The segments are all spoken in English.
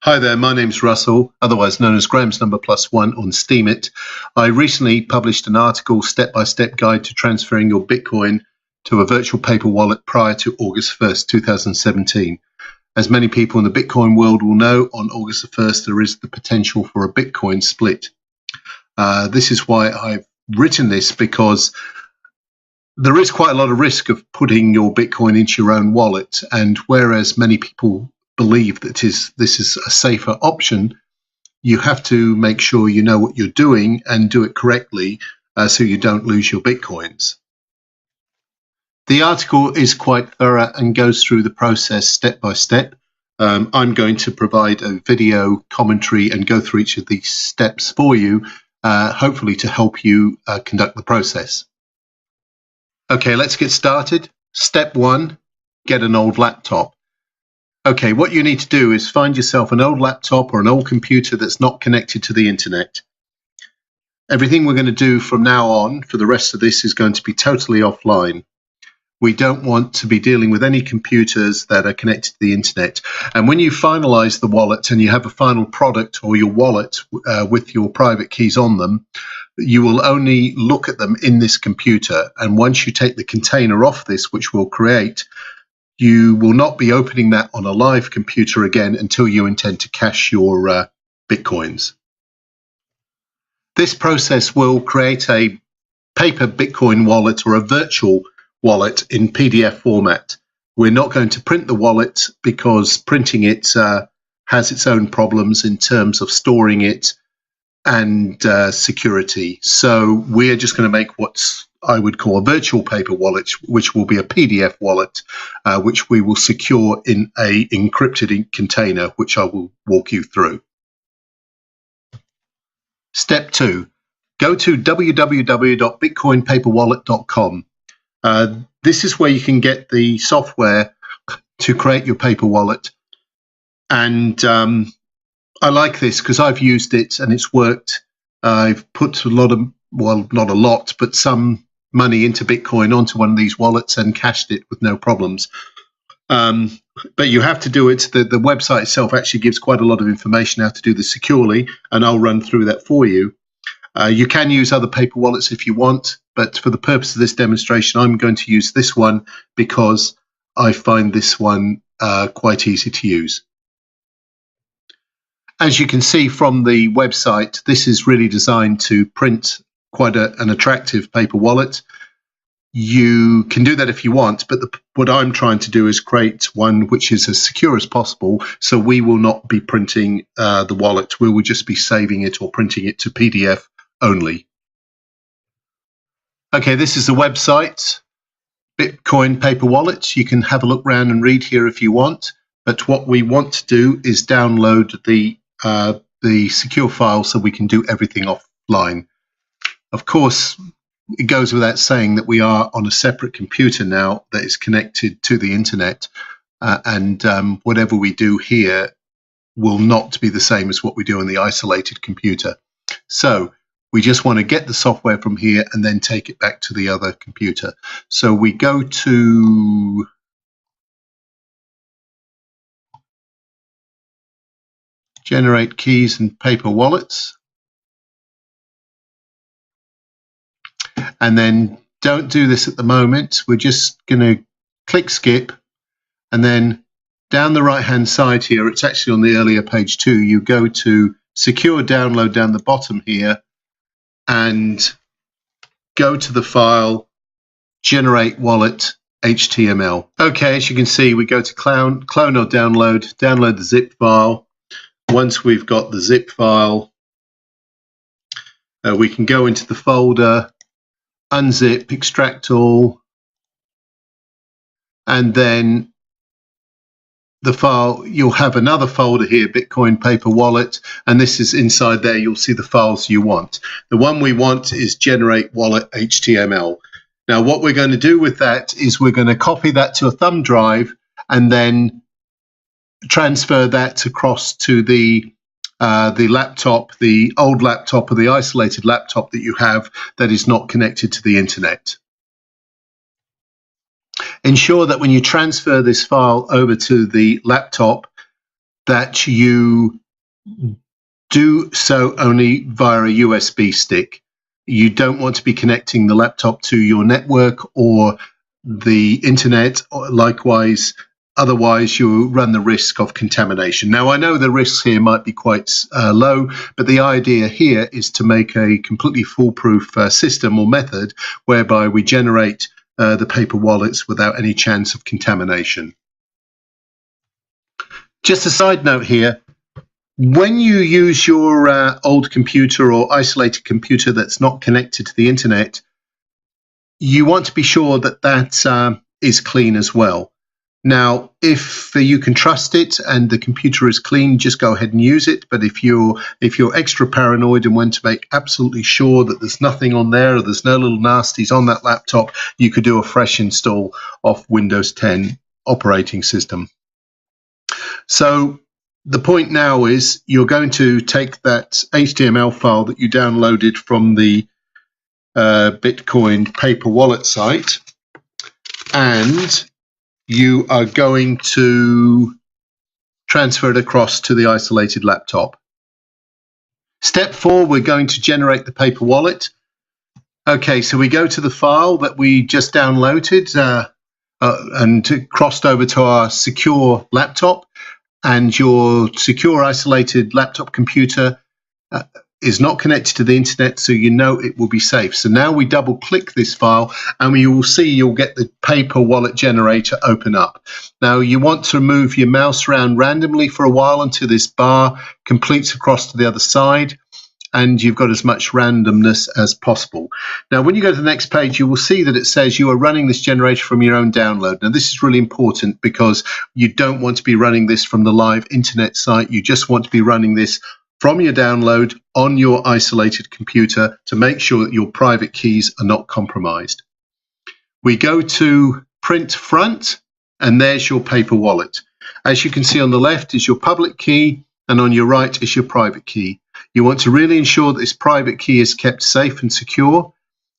Hi there, my name's Russell, otherwise known as Graham's Number Plus One on Steemit. I recently published an article, Step-by-Step Guide to Transferring Your Bitcoin to a Virtual Paper Wallet prior to August 1st, 2017. As many people in the Bitcoin world will know, on August the 1st there is the potential for a Bitcoin split. This is why I've written this, because there is quite a lot of risk of putting your Bitcoin into your own wallet, and whereas many people believe that this is a safer option, you have to make sure you know what you're doing and do it correctly so you don't lose your Bitcoins. The article is quite thorough and goes through the process step by step. I'm going to provide a video commentary and go through each of these steps for you, hopefully to help you conduct the process. Okay, let's get started. Step one, get an old laptop. Okay, what you need to do is find yourself an old laptop or an old computer that's not connected to the internet. Everything we're going to do from now on for the rest of this is going to be totally offline. We don't want to be dealing with any computers that are connected to the internet. And when you finalize the wallet and you have a final product or your wallet with your private keys on them, you will only look at them in this computer. And once you take the container off this, which we'll create, you will not be opening that on a live computer again until you intend to cache your Bitcoins. This process will create a paper Bitcoin wallet or a virtual wallet in PDF format. We're not going to print the wallet because printing it has its own problems in terms of storing it and security. So we're just going to make what's I would call a virtual paper wallet, which will be a PDF wallet, which we will secure in a encrypted container, which I will walk you through. Step two, go to www.bitcoinpaperwallet.com. This is where you can get the software to create your paper wallet. And I like this because I've used it and it's worked. I've put a lot of, well, not a lot, but some money into Bitcoin onto one of these wallets and cached it with no problems. But you have to do it. The website itself actually gives quite a lot of information how to do this securely, and I'll run through that for you. You can use other paper wallets if you want, but for the purpose of this demonstration, I'm going to use this one because I find this one quite easy to use. As you can see from the website, this is really designed to print quite an attractive paper wallet. You can do that if you want, but what I'm trying to do is create one which is as secure as possible, so we will not be printing the wallet. We will just be saving it or printing it to PDF only. Okay, this is the website, Bitcoin Paper Wallet. You can have a look around and read here if you want, but what we want to do is download the secure file so we can do everything offline. Of course, it goes without saying that we are on a separate computer now that is connected to the internet, and whatever we do here will not be the same as what we do on the isolated computer. So we just want to get the software from here and then take it back to the other computer. So we go to Generate Keys and Paper Wallets. And then don't do this at the moment. We're just going to click skip, and then down the right hand side here, it's actually on the earlier page too, you go to secure download down the bottom here and go to the file generate wallet HTML. Okay, as you can see, we go to clone or download the zip file. Once we've got the zip file, we can go into the folder, unzip, extract all, and then the file, you'll have another folder here, Bitcoin Paper Wallet, and this is inside there. You'll see the files you want. The one we want is Generate Wallet HTML. Now, what we're going to do with that is we're going to copy that to a thumb drive and then transfer that across to the laptop, the old laptop or the isolated laptop that you have that is not connected to the internet. Ensure that when you transfer this file over to the laptop, that you do so only via a USB stick. You don't want to be connecting the laptop to your network or the internet, or likewise. Otherwise, you run the risk of contamination. Now, I know the risks here might be quite low, but the idea here is to make a completely foolproof system or method whereby we generate the paper wallets without any chance of contamination. Just a side note here, when you use your old computer or isolated computer that's not connected to the internet, you want to be sure that that is clean as well. Now, if you can trust it and the computer is clean, just go ahead and use it. But if you're extra paranoid and want to make absolutely sure that there's nothing on there or there's no little nasties on that laptop, you could do a fresh install of Windows 10 operating system. So the point now is you're going to take that HTML file that you downloaded from the Bitcoin paper wallet site, and you are going to transfer it across to the isolated laptop. Step 4, we're going to generate the paper wallet. Okay, so we go to the file that we just downloaded and crossed over to our secure laptop, and your secure isolated laptop computer is not connected to the internet, so you know it will be safe. So now we double click this file and we will see you'll get the paper wallet generator open up. Now you want to move your mouse around randomly for a while until this bar completes across to the other side, and you've got as much randomness as possible. Now when you go to the next page, you will see that it says you are running this generator from your own download. Now this is really important because you don't want to be running this from the live internet site. You just want to be running this from your download on your isolated computer to make sure that your private keys are not compromised. We go to print front, and there's your paper wallet. As you can see, on the left is your public key, and on your right is your private key. You want to really ensure that this private key is kept safe and secure,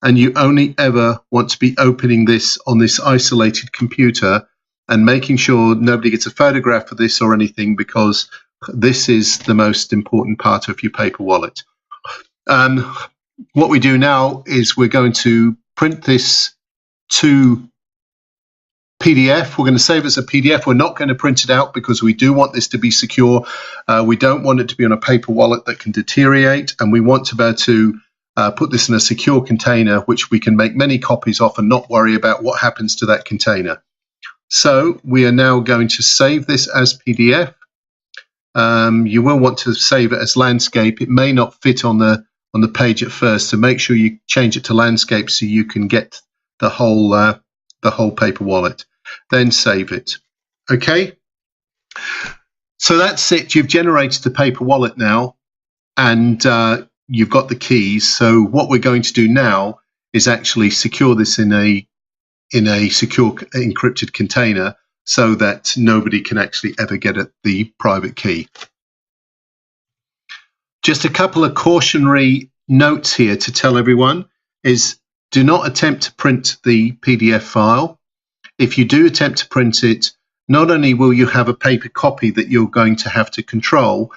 and you only ever want to be opening this on this isolated computer and making sure nobody gets a photograph of this or anything, because this is the most important part of your paper wallet. What we do now is we're going to print this to PDF. We're going to save it as a PDF. We're not going to print it out because we do want this to be secure. We don't want it to be on a paper wallet that can deteriorate, and we want to be able to put this in a secure container which we can make many copies of and not worry about what happens to that container. So we are now going to save this as PDF. You will want to save it as landscape. It may not fit on the page at first, so make sure you change it to landscape so you can get the whole paper wallet. Then save it. Okay, so that's it. You've generated the paper wallet now, and you've got the keys. So what we're going to do now is actually secure this in a secure encrypted container, so that nobody can actually ever get at the private key. Just a couple of cautionary notes here to tell everyone is, do not attempt to print the PDF file. If you do attempt to print it, not only will you have a paper copy that you're going to have to control,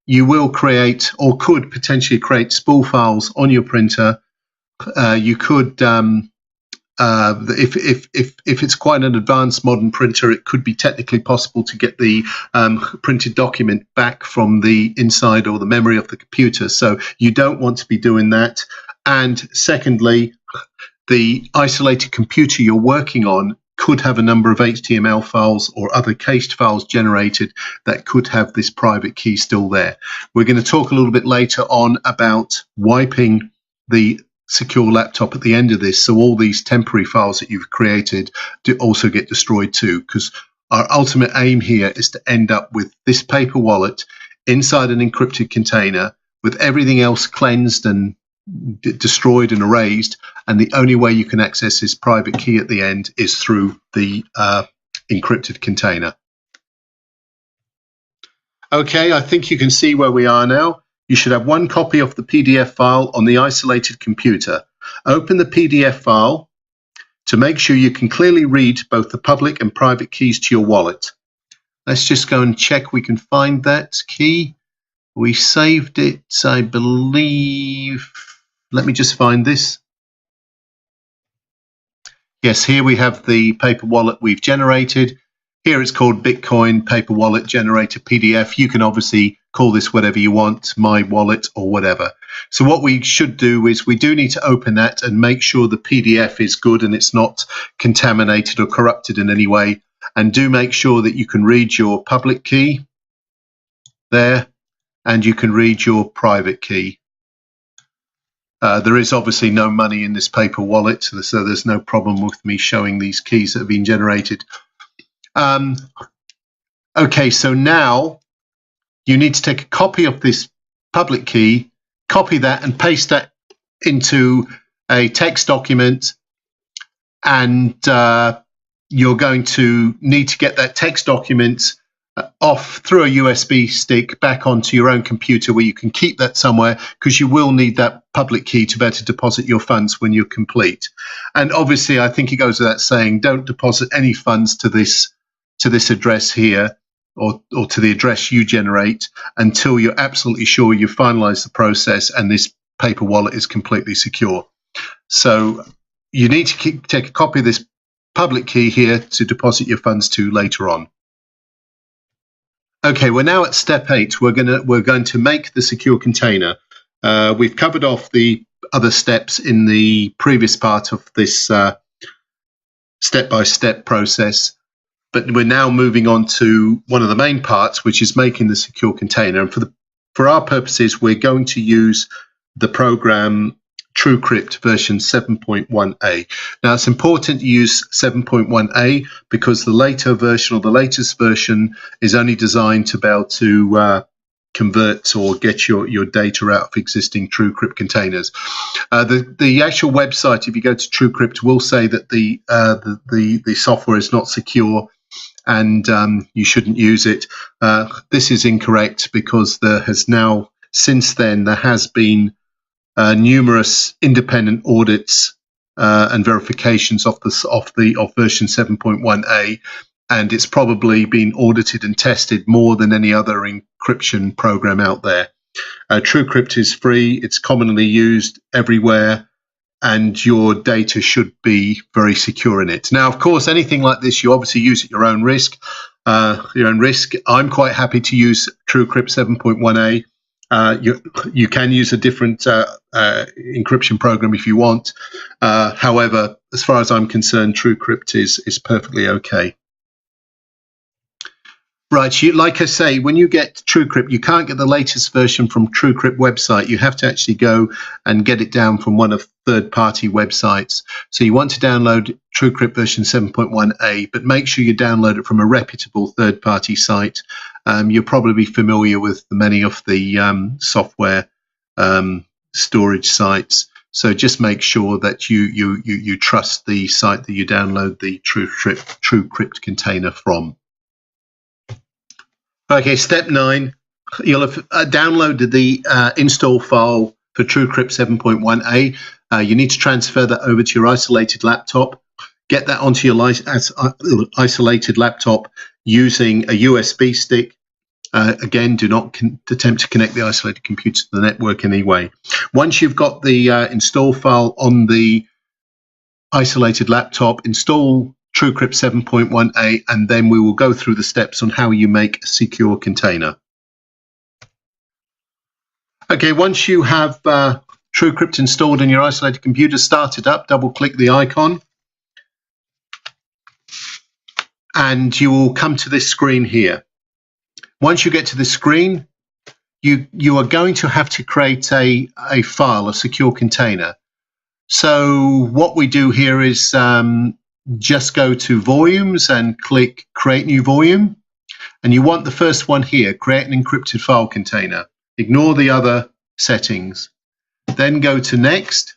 you will create, or could potentially create, spool files on your printer. You could if it's quite an advanced modern printer, it could be technically possible to get the printed document back from the inside or the memory of the computer. So you don't want to be doing that. And secondly, the isolated computer you're working on could have a number of HTML files or other cached files generated that could have this private key still there. We're going to talk a little bit later on about wiping the secure laptop at the end of this, so all these temporary files that you've created do also get destroyed too, because our ultimate aim here is to end up with this paper wallet inside an encrypted container with everything else cleansed and destroyed and erased, and the only way you can access this private key at the end is through the encrypted container. Okay, I think you can see where we are now. You should have one copy of the PDF file on the isolated computer. Open the PDF file to make sure you can clearly read both the public and private keys to your wallet. Let's just go and check we can find that key. We saved it, I believe. Let me just find this. Yes, here we have the paper wallet we've generated. Here it's called Bitcoin Paper Wallet Generator PDF. You can obviously call this whatever you want, My Wallet or whatever. So what we should do is we do need to open that and make sure the PDF is good and it's not contaminated or corrupted in any way. And do make sure that you can read your public key there and you can read your private key. There is obviously no money in this paper wallet, so there's no problem with me showing these keys that have been generated. Okay, so now you need to take a copy of this public key, copy that and paste that into a text document, and you're going to need to get that text document off through a USB stick back onto your own computer where you can keep that somewhere, because you will need that public key to be able to deposit your funds when you're complete. And obviously, I think it goes without saying, don't deposit any funds to this address here or to the address you generate until you're absolutely sure you've finalized the process and this paper wallet is completely secure. So you need to take a copy of this public key here to deposit your funds to later on. Okay, we're now at step 8. We're going to make the secure container. We've covered off the other steps in the previous part of this step-by-step process, but we're now moving on to one of the main parts, which is making the secure container. And for our purposes, we're going to use the program TrueCrypt version 7.1a. Now, it's important to use 7.1a because the later version or the latest version is only designed to be able to convert or get your data out of existing TrueCrypt containers. The actual website, if you go to TrueCrypt, will say that the software is not secure and you shouldn't use it. This is incorrect because there has now, since then, there has been numerous independent audits and verifications of version 7.1a, and it's probably been audited and tested more than any other encryption program out there. TrueCrypt is free, it's commonly used everywhere, and your data should be very secure in it. Now, of course, anything like this, you obviously use at your own risk. I'm quite happy to use TrueCrypt 7.1a. You can use a different encryption program if you want. However, as far as I'm concerned, TrueCrypt is perfectly okay. Right, like I say, when you get TrueCrypt, you can't get the latest version from TrueCrypt website. You have to actually go and get it down from one of third-party websites. So you want to download TrueCrypt version 7.1a, but make sure you download it from a reputable third-party site. You'll probably be familiar with many of the software storage sites. So just make sure that you trust the site that you download the TrueCrypt container from. Okay, step 9, you'll have downloaded the install file for TrueCrypt 7.1a. You need to transfer that over to your isolated laptop. Get that onto your isolated laptop using a USB stick. Again, do not attempt to connect the isolated computer to the network anyway. Once you've got the install file on the isolated laptop, install TrueCrypt 7.1a, and then we will go through the steps on how you make a secure container. Okay, once you have TrueCrypt installed in your isolated computer, start it up, double-click the icon, and you will come to this screen here. Once you get to this screen, you are going to have to create a file, a secure container. So what we do here is just go to volumes and click create new volume, and you want the first one here, create an encrypted file container. Ignore the other settings, then go to next,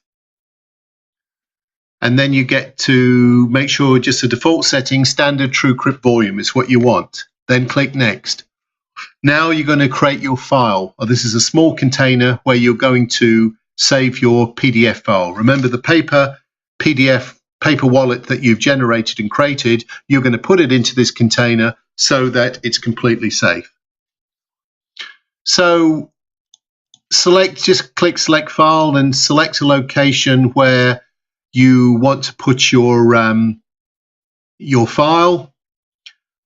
and then you get to make sure just the default setting, standard TrueCrypt volume is what you want. Then click next. Now you're going to create your file. This is a small container where you're going to save your PDF file. Remember, the paper wallet that you've generated and created, you're going to put it into this container so that it's completely safe. So just click select file and select a location where you want to put your file.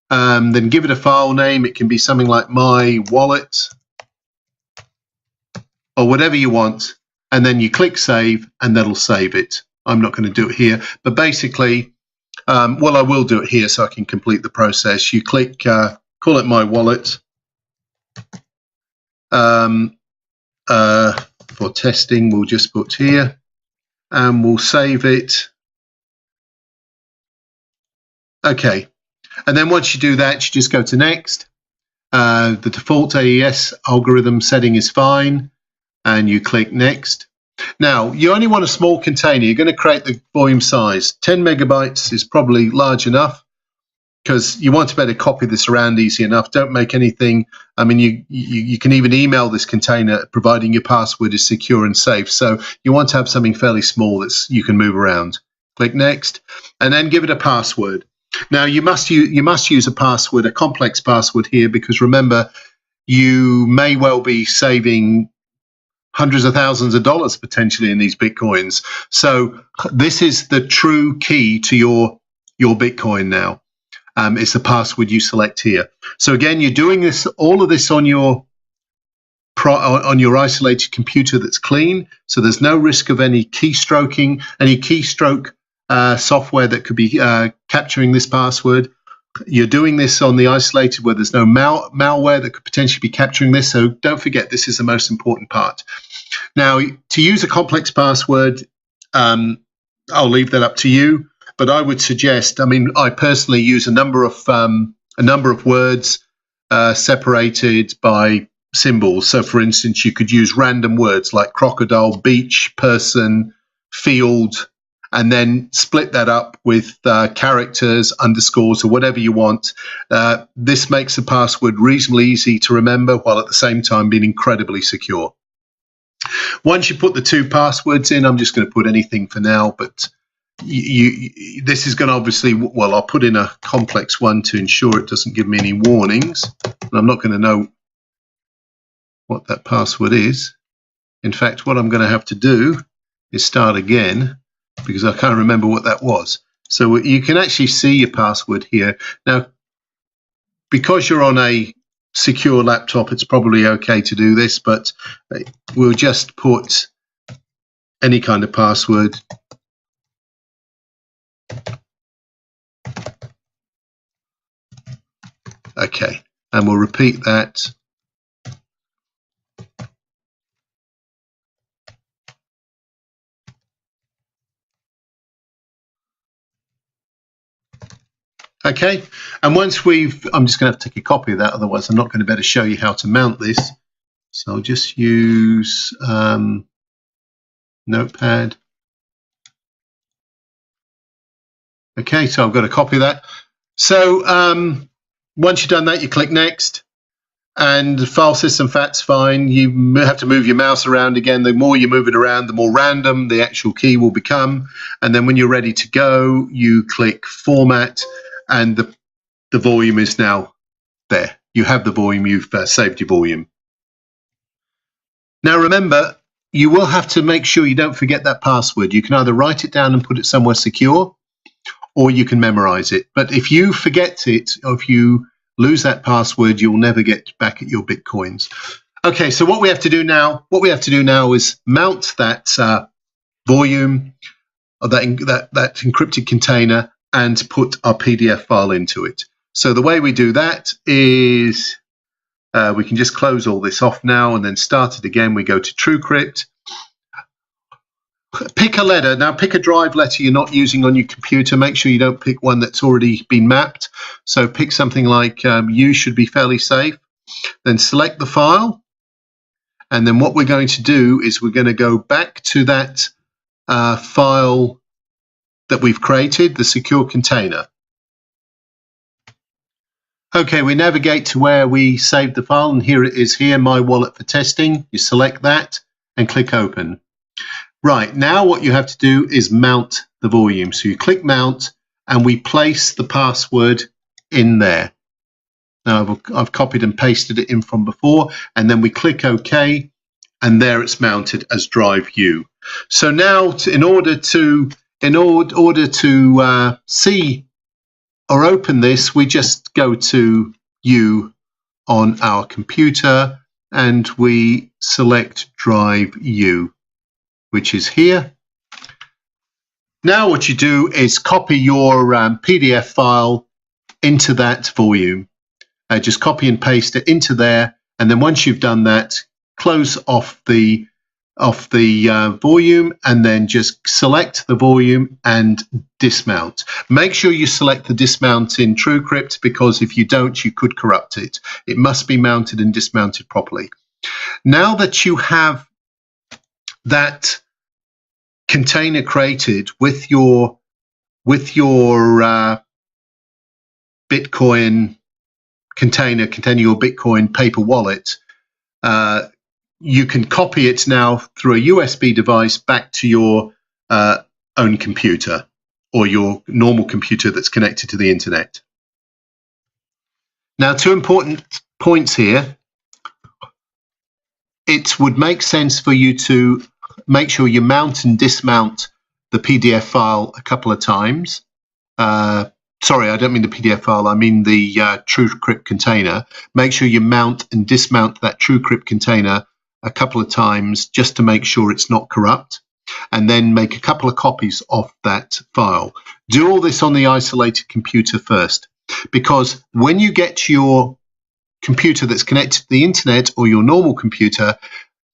Then give it a file name. It can be something like my wallet or whatever you want, and then you click save and that'll save it. I'm not going to do it here, but basically, well, I will do it here so I can complete the process. You click, call it my wallet. For testing, we'll just put here and we'll save it. Okay, and then once you do that, you just go to next. The default AES algorithm setting is fine, and you click next. Now, you only want a small container. You're going to create the volume size. 10 megabytes is probably large enough, because you want to be able to copy this around easy enough. Don't make anything. I mean, you can even email this container, providing your password is secure and safe. So you want to have something fairly small that you can move around. Click next, and then give it a password. Now you must use a password, a complex password here, because remember, you may well be saving hundreds of thousands of dollars potentially in these Bitcoins. So this is the true key to your Bitcoin now. It's the password you select here. So again, you're doing all of this on your isolated computer that's clean. So there's no risk of any keystroking, any keystroke software that could be capturing this password. You're doing this on the isolated where there's no malware that could potentially be capturing this. So don't forget, this is the most important part. Now, to use a complex password, I'll leave that up to you. But I would suggest, I mean, I personally use a number of words separated by symbols. So, for instance, you could use random words like crocodile, beach, person, field, and then split that up with characters, underscores, or whatever you want. This makes the password reasonably easy to remember, while at the same time being incredibly secure. Once you put the two passwords in, I'm just going to put anything for now, but this is going to obviously, well, I'll put in a complex one to ensure it doesn't give me any warnings. And I'm not going to know what that password is. In fact, what I'm going to have to do is start again, because I can't remember what that was. So you can actually see your password here. Now, because you're on a secure laptop, it's probably okay to do this, but we'll just put any kind of password. Okay, and we'll repeat that. Okay, and once I'm just going to have to take a copy of that, otherwise I'm not going to be able to show you how to mount this. So I'll just use Notepad. Okay, so I've got a copy of that. So once you've done that, you click next, and the file system fat's fine. You have to move your mouse around again. The more you move it around, the more random the actual key will become. And then when you're ready to go, you click format, and the volume is now there. You have the volume, you've saved your volume. Now remember, you will have to make sure you don't forget that password. You can either write it down and put it somewhere secure, or you can memorize it. But if you forget it, or if you lose that password, you'll never get back at your Bitcoins. Okay, so what we have to do now, is mount that volume, or that encrypted container, and put our PDF file into it. So the way we do that is we can just close all this off now and then start it again. We go to TrueCrypt. Pick a letter. Now pick a drive letter you're not using on your computer. Make sure you don't pick one that's already been mapped. So pick something like U should be fairly safe. Then select the file. And then what we're going to do is we're going to go back to that file that we've created, the secure container. Okay, we navigate to where we saved the file, and here it is here, My Wallet for Testing. You select that and click Open. Right, now what you have to do is mount the volume. So you click Mount, and we place the password in there. Now I've copied and pasted it in from before, and then we click OK, and there it's mounted as Drive U. So now, in order to see or open this, we just go to U on our computer and we select Drive U, which is here. Now what you do is copy your PDF file into that volume. Just copy and paste it into there, and then once you've done that, close off the volume, and then just select the volume and dismount. Make sure you select the dismount in TrueCrypt, because if you don't, you could corrupt it. It must be mounted and dismounted properly. Now that you have that container created with your Bitcoin container containing your Bitcoin paper wallet, you can copy it now through a USB device back to your own computer or your normal computer that's connected to the internet. Now, 2 important points here. It would make sense for you to make sure you mount and dismount the PDF file a couple of times. Sorry, I don't mean the PDF file, I mean the TrueCrypt container. Make sure you mount and dismount that TrueCrypt container a couple of times just to make sure it's not corrupt, and then make a couple of copies of that file. Do all this on the isolated computer first, because when you get to your computer that's connected to the internet or your normal computer,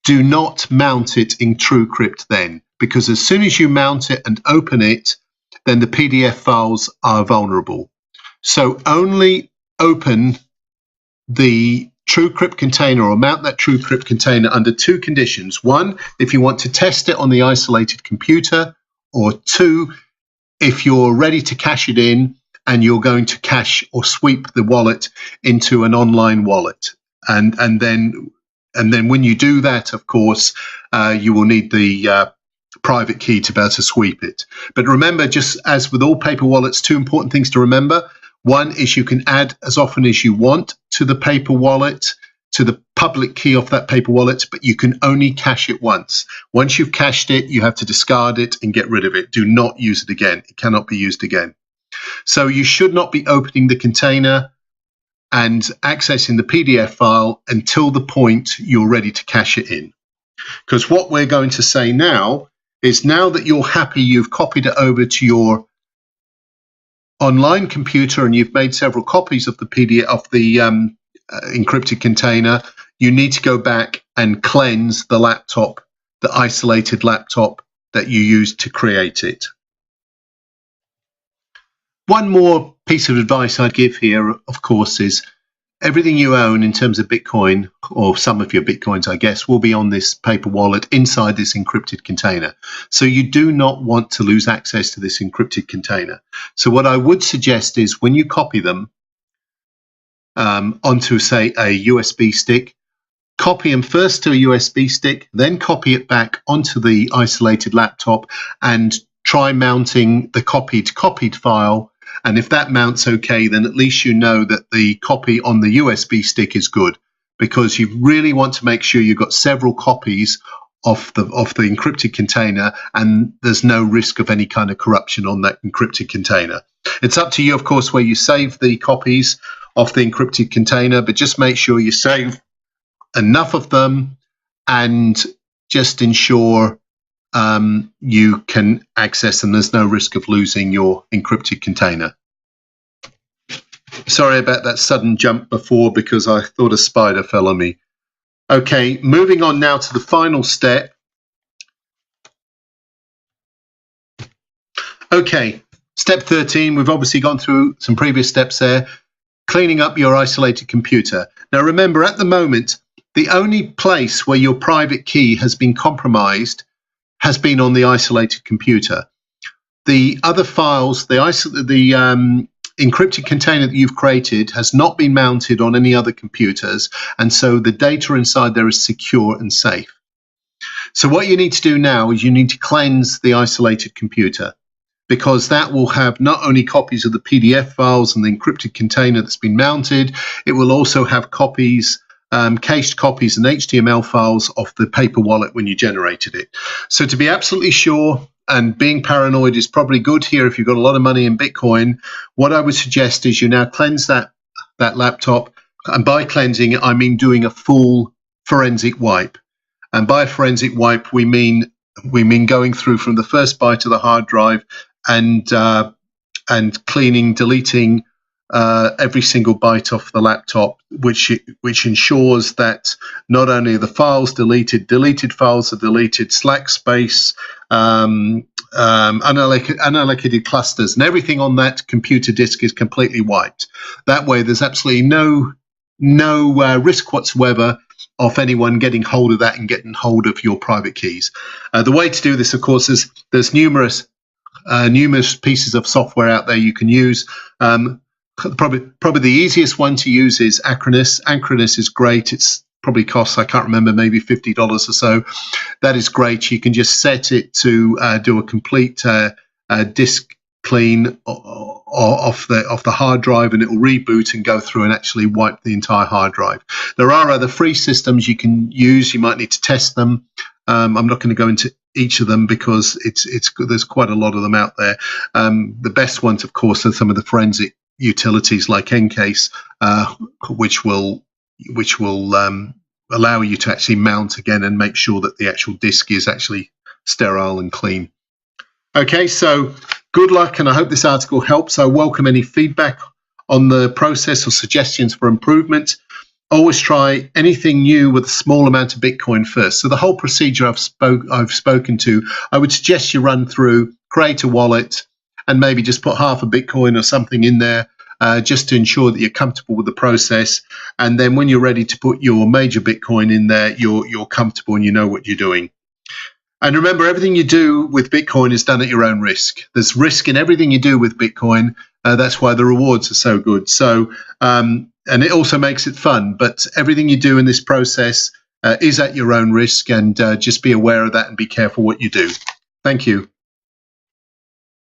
do not mount it in TrueCrypt then, because as soon as you mount it and open it, then the PDF files are vulnerable. So only open the TrueCrypt container or mount that TrueCrypt container under 2 conditions. 1, if you want to test it on the isolated computer, or 2, if you're ready to cash it in and you're going to cache or sweep the wallet into an online wallet. And then when you do that, of course, you will need the private key to be able to sweep it. But remember, just as with all paper wallets, 2 important things to remember. 1 is you can add as often as you want to the paper wallet, to the public key of that paper wallet, but you can only cache it once. Once you've cached it, you have to discard it and get rid of it. Do not use it again. It cannot be used again. So you should not be opening the container and accessing the PDF file until the point you're ready to cache it in. Because what we're going to say now is, now that you're happy, you've copied it over to your online computer and you've made several copies of the PDF of the encrypted container, you need to go back and cleanse the laptop, the isolated laptop that you used to create it. One more piece of advice I'd give here, of course, is everything you own in terms of Bitcoin, or some of your Bitcoins, I guess, will be on this paper wallet inside this encrypted container. So you do not want to lose access to this encrypted container. So what I would suggest is, when you copy them onto, say, a USB stick, copy them first to a USB stick, then copy it back onto the isolated laptop and try mounting the copied file. And if that mounts okay, then at least you know that the copy on the USB stick is good, because you really want to make sure you've got several copies of the encrypted container, and there's no risk of any kind of corruption on that encrypted container. It's up to you, of course, where you save the copies of the encrypted container, but just make sure you save enough of them and just ensure you can access them. There's no risk of losing your encrypted container. Sorry about that sudden jump before, because I thought a spider fell on me. Okay, moving on now to the final step. Okay, step 13, we've obviously gone through some previous steps there. Cleaning up your isolated computer. Now remember, at the moment, the only place where your private key has been compromised has been on the isolated computer. The other files, the encrypted container that you've created has not been mounted on any other computers, and so the data inside there is secure and safe. So what you need to do now is you need to cleanse the isolated computer. because that will have not only copies of the PDF files and the encrypted container that's been mounted, it will also have copies, cached copies and HTML files of the paper wallet when you generated it. So to be absolutely sure, and being paranoid is probably good here if you've got a lot of money in Bitcoin, what I would suggest is you now cleanse that laptop. And by cleansing it, I mean doing a full forensic wipe. And by forensic wipe, we mean going through from the first byte of the hard drive and cleaning, deleting every single byte off the laptop, which ensures that not only are the files deleted files are deleted, slack space, unallocated clusters, and everything on that computer disk is completely wiped. That way, there's absolutely no risk whatsoever of anyone getting hold of that and getting hold of your private keys. The way to do this, of course, is there's numerous pieces of software out there you can use. Probably the easiest one to use is Acronis. Acronis is great. It's probably costs, I can't remember, maybe $50 or so. That is great. You can just set it to do a complete disk clean off the hard drive, and it will reboot and go through and actually wipe the entire hard drive. There are other free systems you can use. You might need to test them. I'm not going to go into each of them because there's quite a lot of them out there. The best ones, of course, are some of the forensic utilities like Encase, which will allow you to actually mount again and make sure that the actual disk is actually sterile and clean. Okay, so good luck, and I hope this article helps. I welcome any feedback on the process or suggestions for improvement. Always try anything new with a small amount of Bitcoin first. So the whole procedure I've spoken to, I would suggest you run through, create a wallet, and maybe just put half a Bitcoin or something in there, just to ensure that you're comfortable with the process. And then when you're ready to put your major Bitcoin in there, you're comfortable and you know what you're doing. And remember, everything you do with Bitcoin is done at your own risk. There's risk in everything you do with Bitcoin. That's why the rewards are so good. So, and it also makes it fun. But everything you do in this process is at your own risk, and just be aware of that and be careful what you do. Thank you.